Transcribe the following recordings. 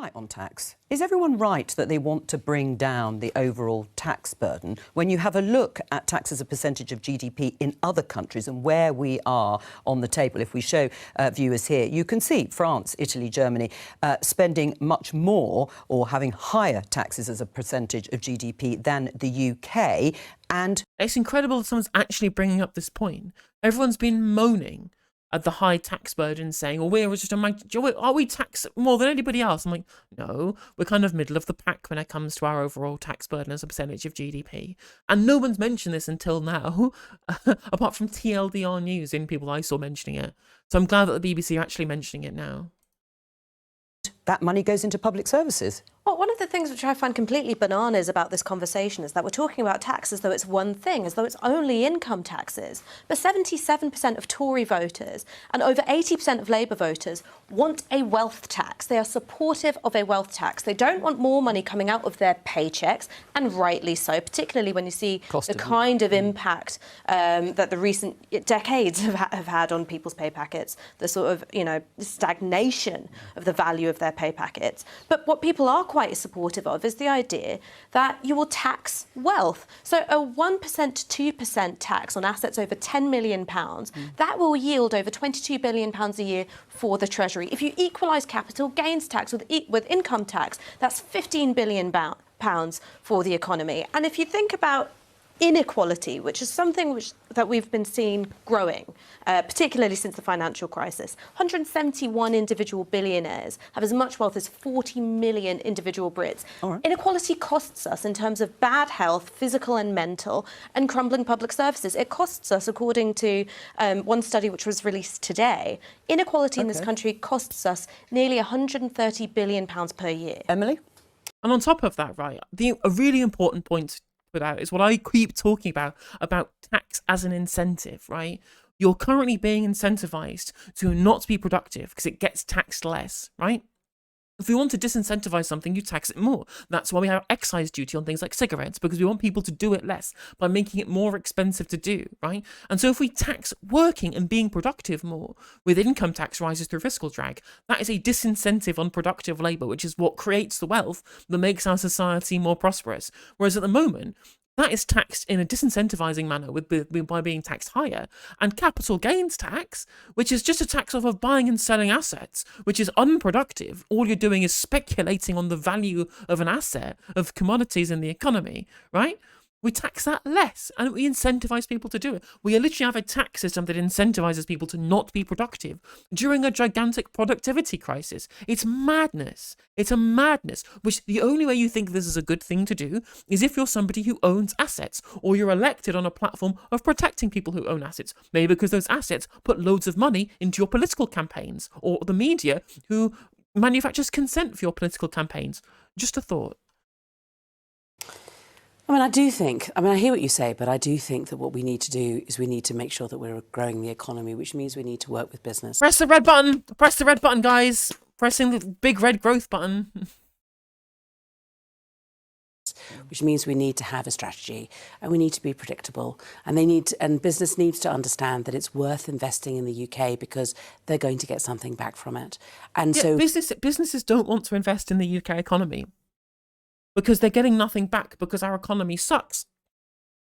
right on tax? Is everyone right that they want to bring down the overall tax burden? When you have a look at tax as a percentage of GDP in other countries and where we are on the table, if we show viewers here, you can see France, Italy, Germany spending much more or having higher taxes as a percentage of GDP than the UK. And it's incredible that someone's actually bringing up this point. Everyone's been moaning at the high tax burden, saying, well, are we taxed more than anybody else? I'm like, no, we're kind of middle of the pack when it comes to our overall tax burden as a percentage of GDP. And no one's mentioned this until now, apart from TLDR News and people I saw mentioning it. So I'm glad that the BBC are actually mentioning it now. That money goes into public services. Well, one of the things which I find completely bananas about this conversation is that we're talking about tax as though it's one thing, as though it's only income taxes. But 77% of Tory voters and over 80% of Labour voters want a wealth tax. They are supportive of a wealth tax. They don't want more money coming out of their paychecks, and rightly so, particularly when you see the kind of impact that the recent decades have had on people's pay packets, the sort of, stagnation of the value of their pay packets. But what people are quite supportive of is the idea that you will tax wealth. So a 1% to 2% tax on assets over £10 million, that will yield over £22 billion a year for the Treasury. If you equalise capital gains tax with income tax, that's £15 billion for the economy. And if you think about inequality, which is something that we've been seeing growing, particularly since the financial crisis. 171 individual billionaires have as much wealth as 40 million individual Brits. Right. Inequality costs us in terms of bad health, physical and mental, and crumbling public services. It costs us, according to one study which was released today, inequality in this country costs us nearly £130 billion per year. Emily? And on top of that, right, a really important point put out is what I keep talking about tax as an incentive, right? You're currently being incentivized to not be productive because it gets taxed less, right? If we want to disincentivize something, you tax it more. That's why we have excise duty on things like cigarettes, because we want people to do it less by making it more expensive to do, right? And so if we tax working and being productive more with income tax rises through fiscal drag, that is a disincentive on productive labour, which is what creates the wealth that makes our society more prosperous. Whereas at the moment, that is taxed in a disincentivizing manner by being taxed higher. And capital gains tax, which is just a tax off of buying and selling assets, which is unproductive. All you're doing is speculating on the value of an asset, of commodities in the economy, right? We tax that less and we incentivize people to do it. We literally have a tax system that incentivizes people to not be productive during a gigantic productivity crisis. It's madness. It's a madness, which the only way you think this is a good thing to do is if you're somebody who owns assets or you're elected on a platform of protecting people who own assets. Maybe because those assets put loads of money into your political campaigns, or the media who manufactures consent for your political campaigns. Just a thought. I hear what you say, but I do think that what we need to do is we need to make sure that we're growing the economy, which means we need to work with business. Press the red button. Press the red button, guys. Pressing the big red growth button. Which means we need to have a strategy and we need to be predictable, and business needs to understand that it's worth investing in the UK because they're going to get something back from it. And so businesses don't want to invest in the UK economy because they're getting nothing back, because our economy sucks,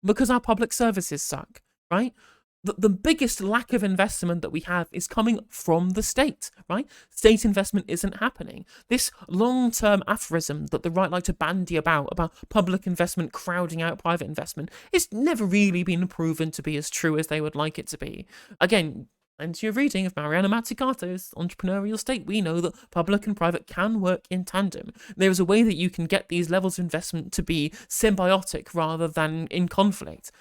because our public services suck, right? The biggest lack of investment that we have is coming from the state, right? State investment isn't happening. This long-term aphorism that the right like to bandy about public investment crowding out private investment, it's never really been proven to be as true as they would like it to be. Again, and your reading of Mariana Mazzucato's Entrepreneurial State, we know that public and private can work in tandem. There is a way that you can get these levels of investment to be symbiotic rather than in conflict.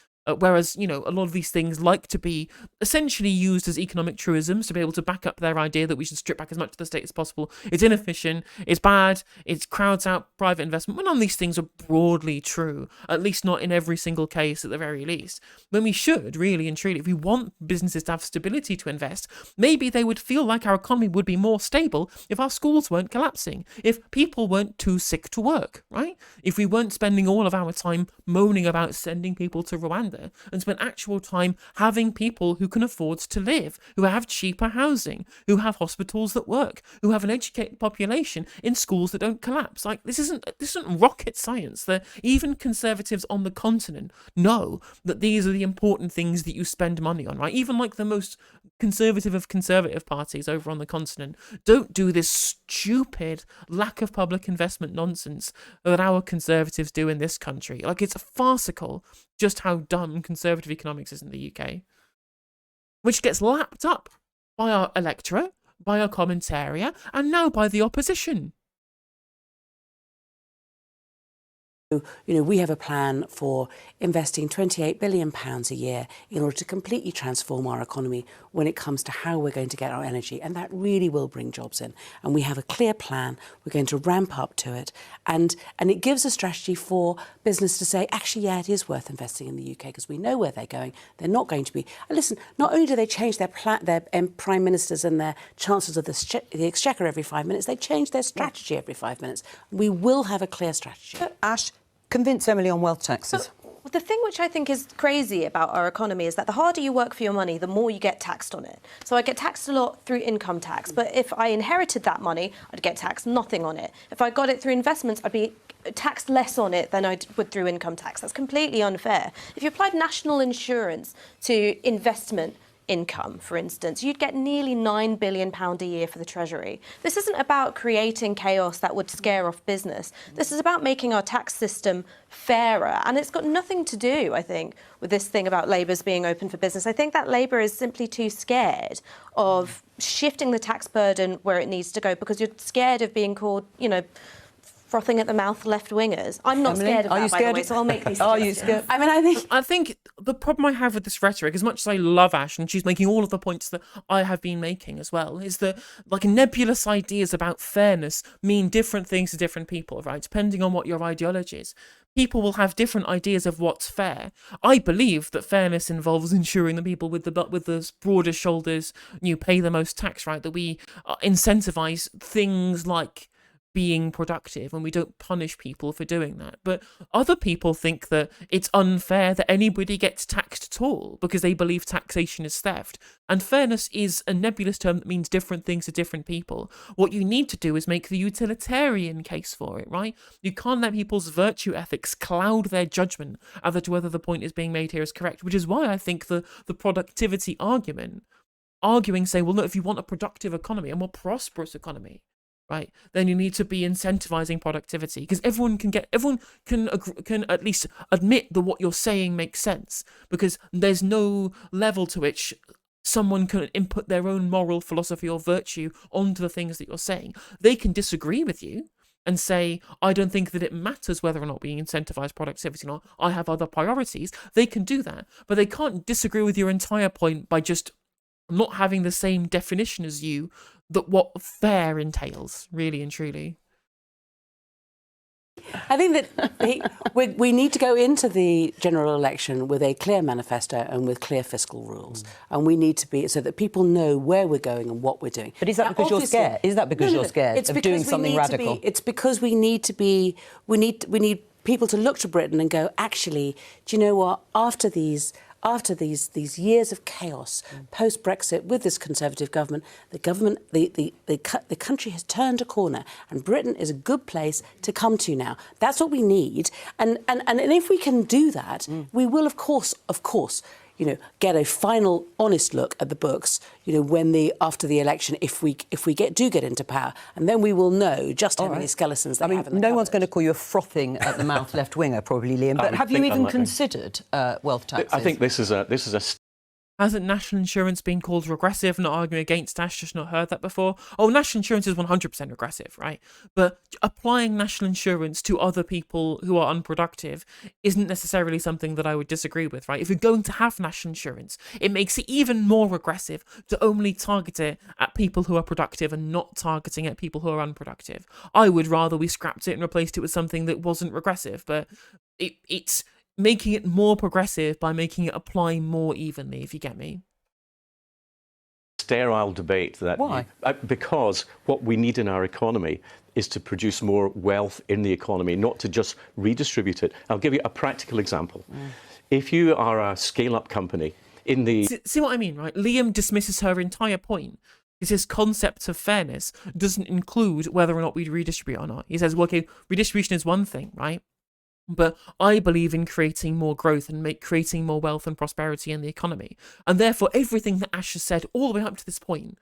Whereas, a lot of these things like to be essentially used as economic truisms to be able to back up their idea that we should strip back as much of the state as possible. It's inefficient, it's bad, it crowds out private investment. Well, none of these things are broadly true, at least not in every single case at the very least. When we should, really and truly, if we want businesses to have stability to invest, maybe they would feel like our economy would be more stable if our schools weren't collapsing, if people weren't too sick to work, right? If we weren't spending all of our time moaning about sending people to Rwanda. together and spent actual time having people who can afford to live, who have cheaper housing, who have hospitals that work, who have an educated population in schools that don't collapse. Like, this isn't rocket science. That even conservatives on the continent know that these are the important things that you spend money on, right? Even like the most conservative of conservative parties over on the continent don't do this stupid lack of public investment nonsense that our conservatives do in this country. Like, it's farcical just how dumb conservative economics is in the UK, which gets lapped up by our electorate, by our commentariat, and now by the opposition. We have a plan for investing £28 billion a year in order to completely transform our economy when it comes to how we're going to get our energy. And that really will bring jobs in. And we have a clear plan. We're going to ramp up to it. And it gives a strategy for business to say, actually, yeah, it is worth investing in the UK because we know where they're going. They're not going to be... Listen, not only do they change their prime ministers and their chancellors of the exchequer every 5 minutes, they change their strategy every 5 minutes. We will have a clear strategy. Ash, convince Emily on wealth taxes. Well, the thing which I think is crazy about our economy is that the harder you work for your money, the more you get taxed on it. So I get taxed a lot through income tax, but if I inherited that money, I'd get taxed nothing on it. If I got it through investments, I'd be taxed less on it than I would through income tax. That's completely unfair. If you applied national insurance to investment income, for instance, you'd get nearly £9 billion a year for the Treasury. This isn't about creating chaos that would scare off business. This is about making our tax system fairer. And it's got nothing to do, I think, with this thing about Labour's being open for business. I think that Labour is simply too scared of shifting the tax burden where it needs to go because you're scared of being called, frothing at the mouth left-wingers. I'm not Emily, scared of that, by the way, so I'll make these suggestions. Are you scared? I mean, I think the problem I have with this rhetoric, as much as I love Ash, and she's making all of the points that I have been making as well, is that like nebulous ideas about fairness mean different things to different people, right? Depending on what your ideology is. People will have different ideas of what's fair. I believe that fairness involves ensuring that people with the broader shoulders, pay the most tax, right? That we incentivize things like being productive and we don't punish people for doing that. But other people think that it's unfair that anybody gets taxed at all because they believe taxation is theft. And fairness is a nebulous term that means different things to different people. What you need to do is make the utilitarian case for it, right? You can't let people's virtue ethics cloud their judgment as to whether the point is being made here is correct, which is why I think the productivity arguing saying, well, look, if you want a productive economy, a more prosperous economy, right, then you need to be incentivizing productivity because everyone can at least admit that what you're saying makes sense because there's no level to which someone can input their own moral philosophy or virtue onto the things that you're saying. They can disagree with you and say, I don't think that it matters whether or not we incentivize productivity or not. I have other priorities. They can do that, but they can't disagree with your entire point by just not having the same definition as you that what fair entails, really and truly. I think that we need to go into the general election with a clear manifesto and with clear fiscal rules. And we need to be so that people know where we're going and what we're doing. But is that because you're scared? Is that because you're scared of doing something radical? It's because we need people to look to Britain and go, actually, do you know what? After these years of chaos, post-Brexit, with this Conservative government, the country has turned a corner, and Britain is a good place to come to now. That's what we need, and if we can do that, we will, of course, get a final honest look at the books, after the election, if we do get into power, and then we will know just how many skeletons they have in the no one's going to call you a frothing at the mouth left winger, probably, Liam. But have you even considered wealth taxes? I think this is a Hasn't national insurance been called regressive? Not arguing against Ash, just not heard that before. Oh, national insurance is 100% regressive, right? But applying national insurance to other people who are unproductive isn't necessarily something that I would disagree with, right? If you're going to have national insurance, it makes it even more regressive to only target it at people who are productive and not targeting at people who are unproductive. I would rather we scrapped it and replaced it with something that wasn't regressive, but it's making it more progressive by making it apply more evenly, if you get me. Sterile debate that... Why? Because what we need in our economy is to produce more wealth in the economy, not to just redistribute it. I'll give you a practical example. If you are a scale-up company in the... See what I mean, right? Liam dismisses her entire point. Because his concept of fairness doesn't include whether or not we redistribute or not. He says, well, okay, redistribution is one thing, right? But I believe in creating more growth and creating more wealth and prosperity in the economy. And therefore, everything that Ash has said all the way up to this point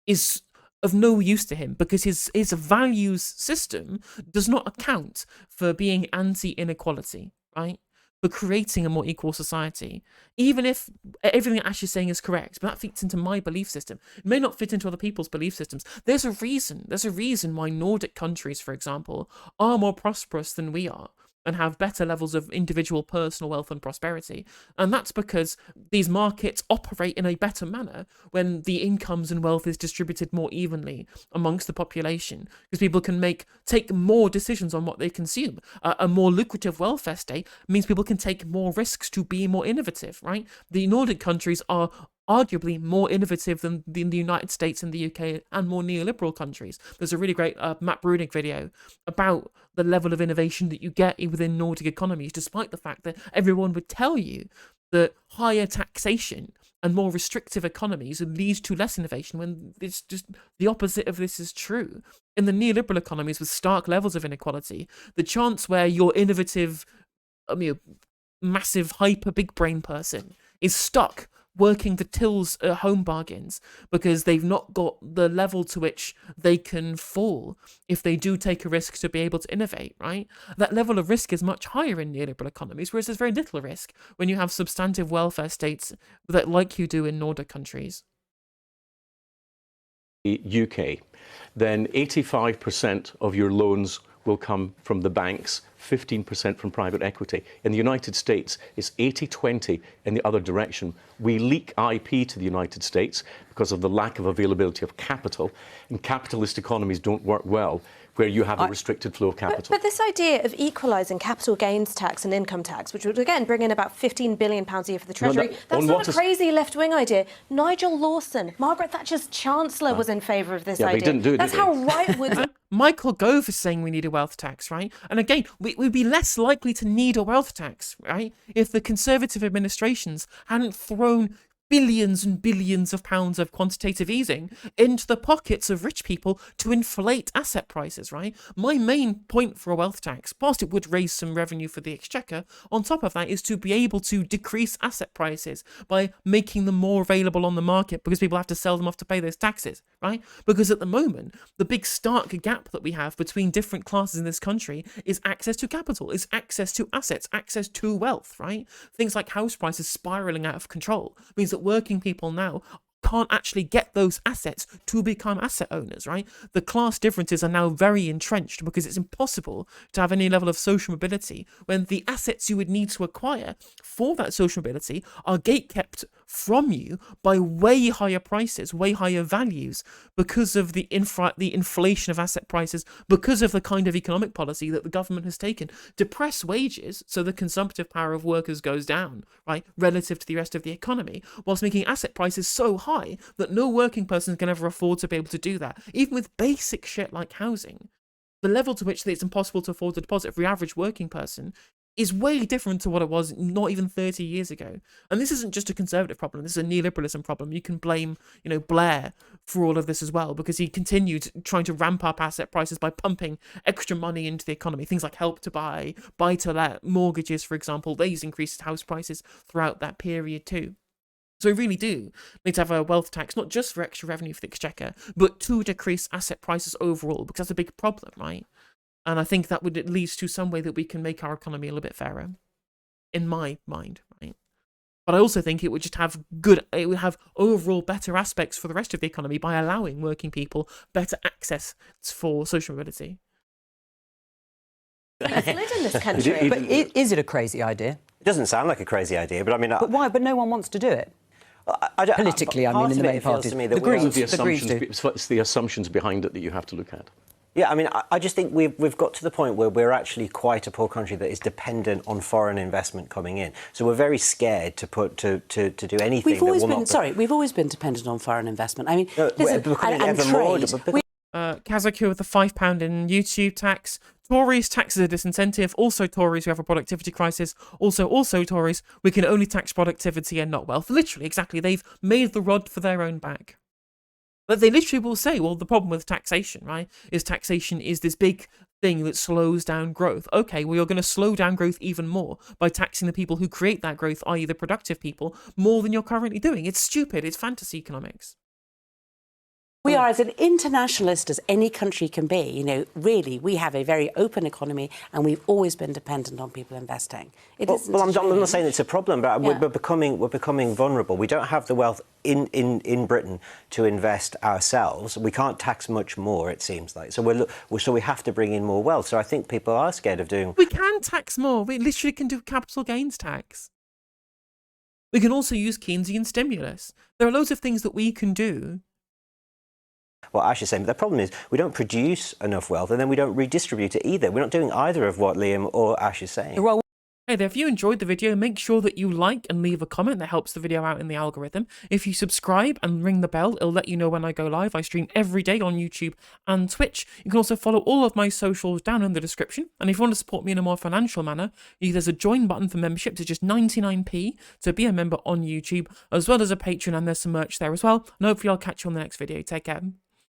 is of no use to him, because his values system does not account for being anti-inequality, right? For creating a more equal society. Even if everything Ash is saying is correct, but that fits into my belief system. It may not fit into other people's belief systems. There's a reason why Nordic countries, for example, are more prosperous than we are and have better levels of individual personal wealth and prosperity. And that's because these markets operate in a better manner when the incomes and wealth is distributed more evenly amongst the population, because people can take more decisions on what they consume. A more lucrative welfare state means people can take more risks to be more innovative, right? The Nordic countries are arguably more innovative than the United States and the UK and more neoliberal countries. There's a really great Matt Brunig video about the level of innovation that you get within Nordic economies, despite the fact that everyone would tell you that higher taxation and more restrictive economies lead to less innovation, when it's just the opposite of this is true. In the neoliberal economies with stark levels of inequality, the chance where your innovative, massive hyper big brain person is stuck working the tills home bargains because they've not got the level to which they can fall if they do take a risk to be able to innovate, right? That level of risk is much higher in neoliberal economies, whereas there's very little risk when you have substantive welfare states that, like you do in Nordic countries. UK, then 85% of your loans will come from the banks, 15% from private equity. In the United States, it's 80-20 in the other direction. We leak IP to the United States because of the lack of availability of capital, and capitalist economies don't work well where you have a restricted flow of capital. But this idea of equalising capital gains tax and income tax, which would again bring in about £15 billion a year for the Treasury, that's not a crazy left-wing idea. Nigel Lawson, Margaret Thatcher's Chancellor, was in favour of this idea. They didn't do it, that's did how they? rightwards... Michael Gove is saying we need a wealth tax, right? And again, we'd be less likely to need a wealth tax, right, if the Conservative administrations hadn't thrown billions and billions of pounds of quantitative easing into the pockets of rich people to inflate asset prices, right? My main point for a wealth tax, whilst it would raise some revenue for the exchequer, on top of that is to be able to decrease asset prices by making them more available on the market, because people have to sell them off to pay those taxes, right? Because at the moment, the big stark gap that we have between different classes in this country is access to capital, is access to assets, access to wealth, right? Things like house prices spiraling out of control means that working people now can't actually get those assets to become asset owners, right? The class differences are now very entrenched because it's impossible to have any level of social mobility when the assets you would need to acquire for that social mobility are gatekept from you by way higher prices, way higher values, because of the inflation of asset prices, because of the kind of economic policy that the government has taken to press wages so the consumptive power of workers goes down, right, relative to the rest of the economy, whilst making asset prices so high that no working person can ever afford to be able to do that, even with basic shit like housing. The level to which it's impossible to afford a deposit for the average working person is way different to what it was not even 30 years ago. And this isn't just a Conservative problem, this is a neoliberalism problem. You can blame, Blair for all of this as well, because he continued trying to ramp up asset prices by pumping extra money into the economy. Things like Help to Buy, Buy to Let, mortgages, for example, these increased house prices throughout that period too. So we really do need to have a wealth tax, not just for extra revenue for the exchequer, but to decrease asset prices overall, because that's a big problem, right? And I think that would lead to some way that we can make our economy a little bit fairer, in my mind, right? But I also think it would just have overall better aspects for the rest of the economy by allowing working people better access for social mobility. It's lit in this country. But is it a crazy idea? It doesn't sound like a crazy idea, but I mean... But why? But no one wants to do it. Politically, I mean, in the main parties. The Greens do. It's the assumptions behind it that you have to look at. Yeah, I mean, I just think we've got to the point where we're actually quite a poor country that is dependent on foreign investment coming in. So we're very scared to do anything. We've always been dependent on foreign investment. I mean, listen, we're becoming ever more. Kazaku with the £5 in YouTube tax. Tories, tax is a disincentive. Also Tories who have a productivity crisis. Also Tories, we can only tax productivity and not wealth. Literally, exactly. They've made the rod for their own back. But they literally will say, well, the problem with taxation, right, is taxation is this big thing that slows down growth. Okay, well, you're going to slow down growth even more by taxing the people who create that growth, i.e. the productive people, more than you're currently doing. It's stupid. It's fantasy economics. We are as an internationalist as any country can be. You know, really, we have a very open economy and we've always been dependent on people investing. Well, I'm not saying it's a problem, but Yeah. we're becoming vulnerable. We don't have the wealth in Britain to invest ourselves. We can't tax much more, it seems like. So we have to bring in more wealth. So I think people are scared of doing... We can tax more. We literally can do capital gains tax. We can also use Keynesian stimulus. There are loads of things that we can do. What Ash is saying, but the problem is we don't produce enough wealth and then we don't redistribute it either. We're not doing either of what Liam or Ash is saying. Hey there, if you enjoyed the video, make sure that you like and leave a comment. That helps the video out in the algorithm. If you subscribe and ring the bell, it'll let you know when I go live. I stream every day on YouTube and Twitch. You can also follow all of my socials down in the description. And if you want to support me in a more financial manner, there's a join button for membership to just 99p to be a member on YouTube, as well as a Patreon, and there's some merch there as well. And hopefully I'll catch you on the next video. Take care.